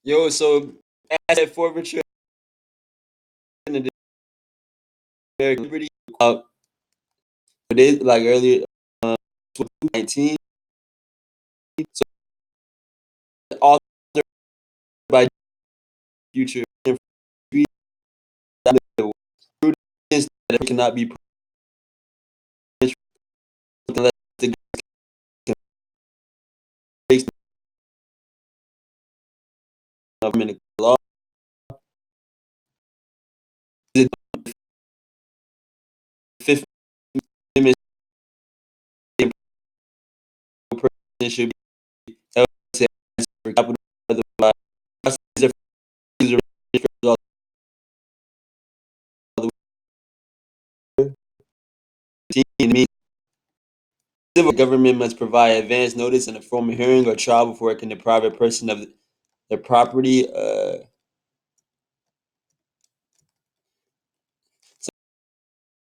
Yo, so asset forfeiture in the American Liberty, it is like earlier, 2019. So authored by future that it cannot be punished unless the government law. The Fifth Amendment person should be held to answer for capital otherwise. Processes are all the way. Civil government must provide advance notice in the form of hearing or trial before it can deprive a person of their property.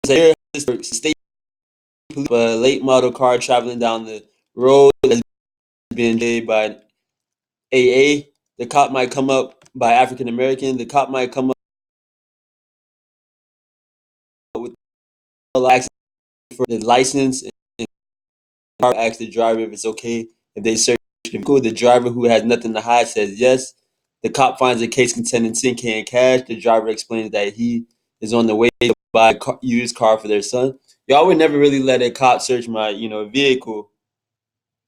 So here, state police, a late model car traveling down the road has been hit by AA. The cop might come up by African American. The cop might come up with access for the license and ask the driver if it's okay if they search the vehicle. The driver who has nothing to hide says yes. The cop finds a case containing 10K in cash. The driver explains that he is on the way to buy a used car for their son. Y'all would never really let a cop search my, vehicle.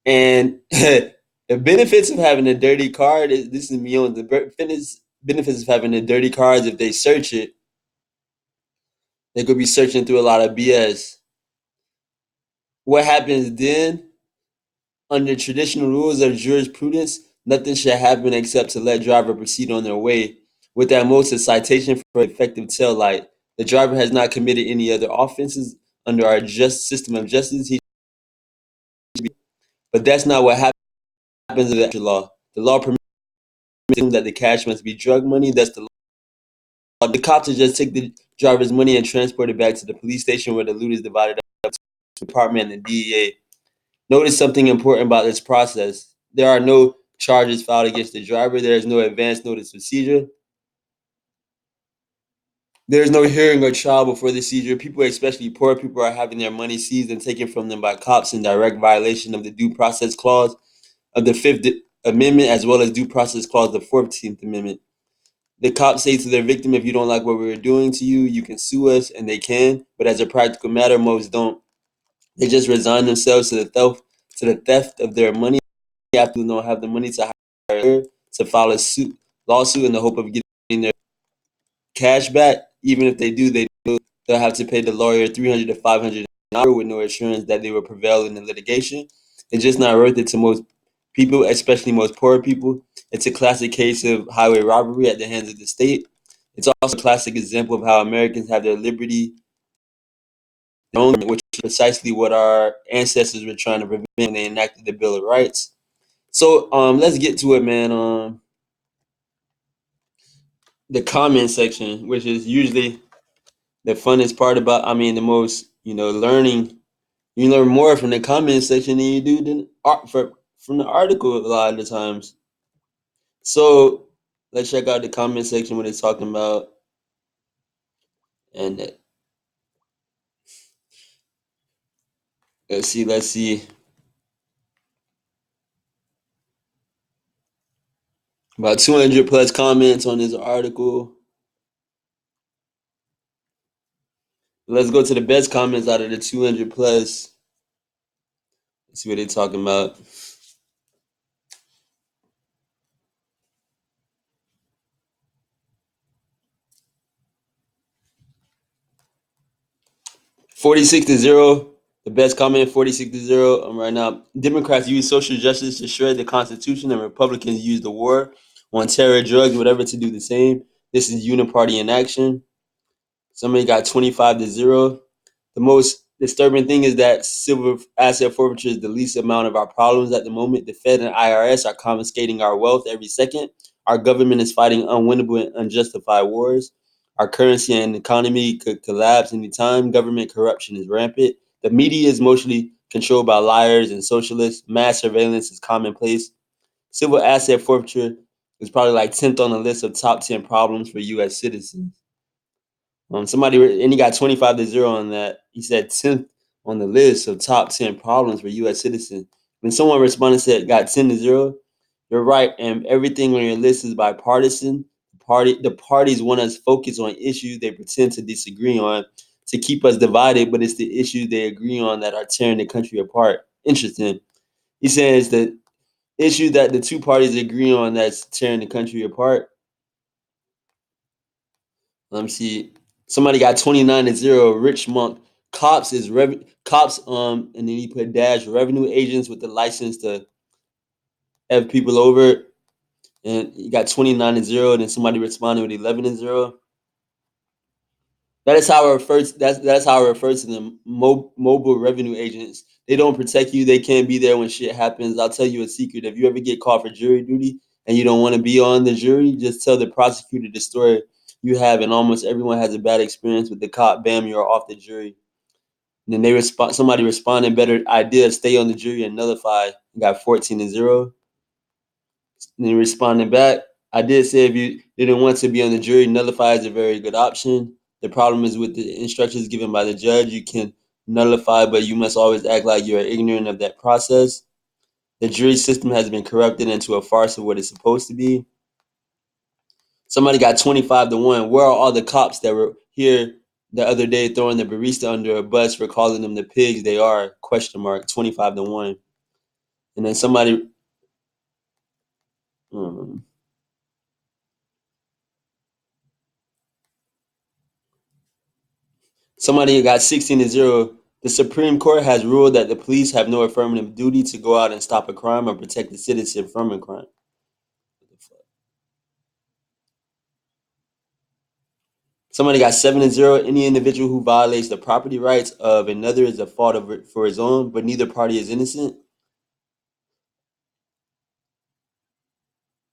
And the benefits of having a dirty car, this is me on the benefits of having a dirty car is if they search it, they could be searching through a lot of BS. What happens then? Under traditional rules of jurisprudence, nothing should happen except to let driver proceed on their way. With at most a citation for effective tail light. The driver has not committed any other offenses under our just system of justice. But that's not what happens under the law. The law permits that the cash must be drug money. That's the law. The cops will just take the driver's money and transport it back to the police station where the loot is divided up to the department and the DEA. Notice something important about this process. There are no charges filed against the driver. There is no advance notice of seizure. There is no hearing or trial before the seizure. People, especially poor people, are having their money seized and taken from them by cops in direct violation of the Due Process Clause of the Fifth Amendment, as well as Due Process Clause of the 14th Amendment. The cops say to their victim, if you don't like what we're doing to you, you can sue us, and they can. But as a practical matter, most don't. They just resign themselves to the theft of their money. They absolutely don't have the money to hire to file a lawsuit in the hope of getting their cash back. Even if they do, they'll have to pay the lawyer 300 to 500 an hour with no assurance that they will prevail in the litigation. It's just not worth it to most people, especially most poor people. It's a classic case of highway robbery at the hands of the state. It's also a classic example of how Americans have their liberty, which is precisely what our ancestors were trying to prevent when they enacted the Bill of Rights. So let's get to it, man. The comment section, which is usually the funnest part about, the most, learning. You learn more from the comment section than you do from the article a lot of the times. So let's check out the comment section what it's talking about. And let's see. About 200 plus comments on this article. Let's go to the best comments out of the 200 plus. Let's see what they're talking about. 46-0. The best comment, 46-0. Right now, Democrats use social justice to shred the Constitution, and Republicans use the war on terror, drugs, whatever to do the same. This is uniparty in action. Somebody got 25-0. The most disturbing thing is that civil asset forfeiture is the least amount of our problems at the moment. The Fed and IRS are confiscating our wealth every second. Our government is fighting unwinnable and unjustified wars. Our currency and economy could collapse anytime. Government corruption is rampant. The media is mostly controlled by liars and socialists. Mass surveillance is commonplace. Civil asset forfeiture It's probably like 10th on the list of top 10 problems for U.S. citizens. Somebody and he got 25-0 on that. He said 10th on the list of top 10 problems for U.S. citizens. When someone responded said got 10-0, you're right, and everything on your list is bipartisan. The parties want us focused on issues they pretend to disagree on to keep us divided, but it's the issues they agree on that are tearing the country apart. Interesting. He says the issue that the two parties agree on that's tearing the country apart. Let me see. Somebody got 29-0. Rich Monk. Cops and then he put dash revenue agents with the license to have people over, and he got 29-0. Then somebody responded with 11-0. That is how I refer to that's how I refer to them. Mobile revenue agents. They don't protect you. They can't be there when shit happens. I'll tell you a secret. If you ever get called for jury duty and you don't want to be on the jury, just tell the prosecutor the story you have, and almost everyone has a bad experience with the cop. Bam, you're off the jury. And then somebody responded, better idea, stay on the jury and nullify. You got 14-0. And then responding back, I did say if you didn't want to be on the jury, nullify is a very good option. The problem is with the instructions given by the judge, you can nullify, but you must always act like you are ignorant of that process. The jury system has been corrupted into a farce of what it's supposed to be. Somebody got 25-1. Where are all the cops that were here the other day throwing the barista under a bus for calling them the pigs they are? Question mark. 25-1. And then um, somebody got 16-0. The Supreme Court has ruled that the police have no affirmative duty to go out and stop a crime or protect the citizen from a crime. Somebody got 7-0. Any individual who violates the property rights of another is a fault of it for his own, but neither party is innocent.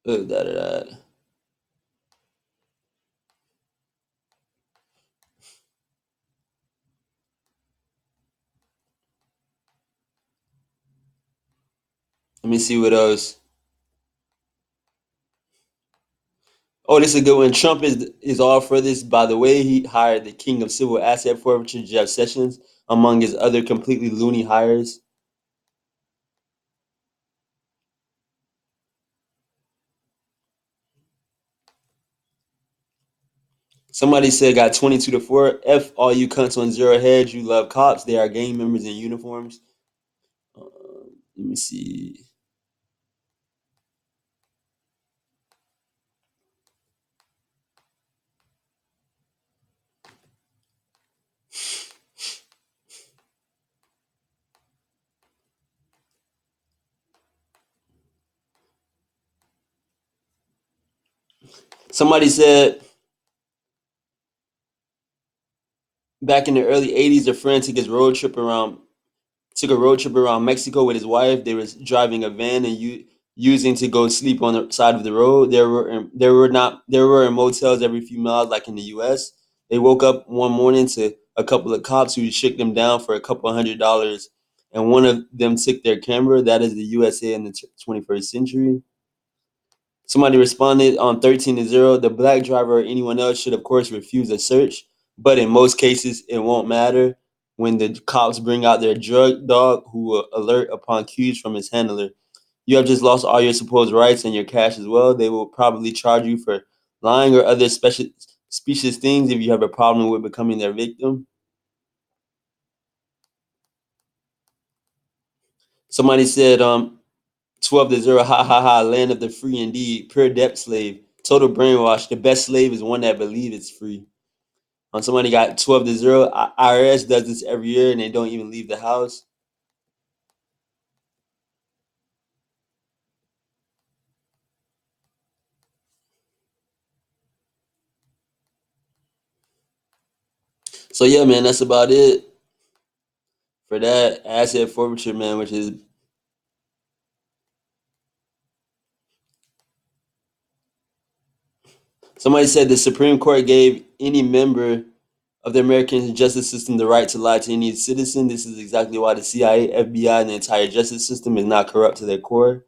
Da, da, da. Let me see what else. Oh, this is a good one. Trump is all for this. By the way, he hired the king of civil asset forfeiture, Jeff Sessions, among his other completely loony hires. Somebody said got 22-4. F all you cunts on zero heads. You love cops. They are gang members in uniforms. Let me see. Somebody said back in the early 80s, a friend took a road trip around Mexico with his wife. They was driving a van and using to go sleep on the side of the road. There were in motels every few miles, like in the U.S. They woke up one morning to a couple of cops who shook them down for a couple $100, and one of them took their camera. That is the USA in the 21st century. Somebody responded on 13-0. The black driver or anyone else should, of course, refuse a search, but in most cases, it won't matter when the cops bring out their drug dog who will alert upon cues from his handler. You have just lost all your supposed rights and your cash as well. They will probably charge you for lying or other specious things if you have a problem with becoming their victim. Somebody said, 12-0, ha ha ha, land of the free indeed, pure debt slave, total brainwash. The best slave is one that believes it's free. Somebody got 12-0. IRS does this every year and they don't even leave the house. So yeah, man, that's about it for that asset forfeiture, man. Which is somebody said the Supreme Court gave any member of the American justice system the right to lie to any citizen. This is exactly why the CIA, FBI, and the entire justice system is not corrupt to their core.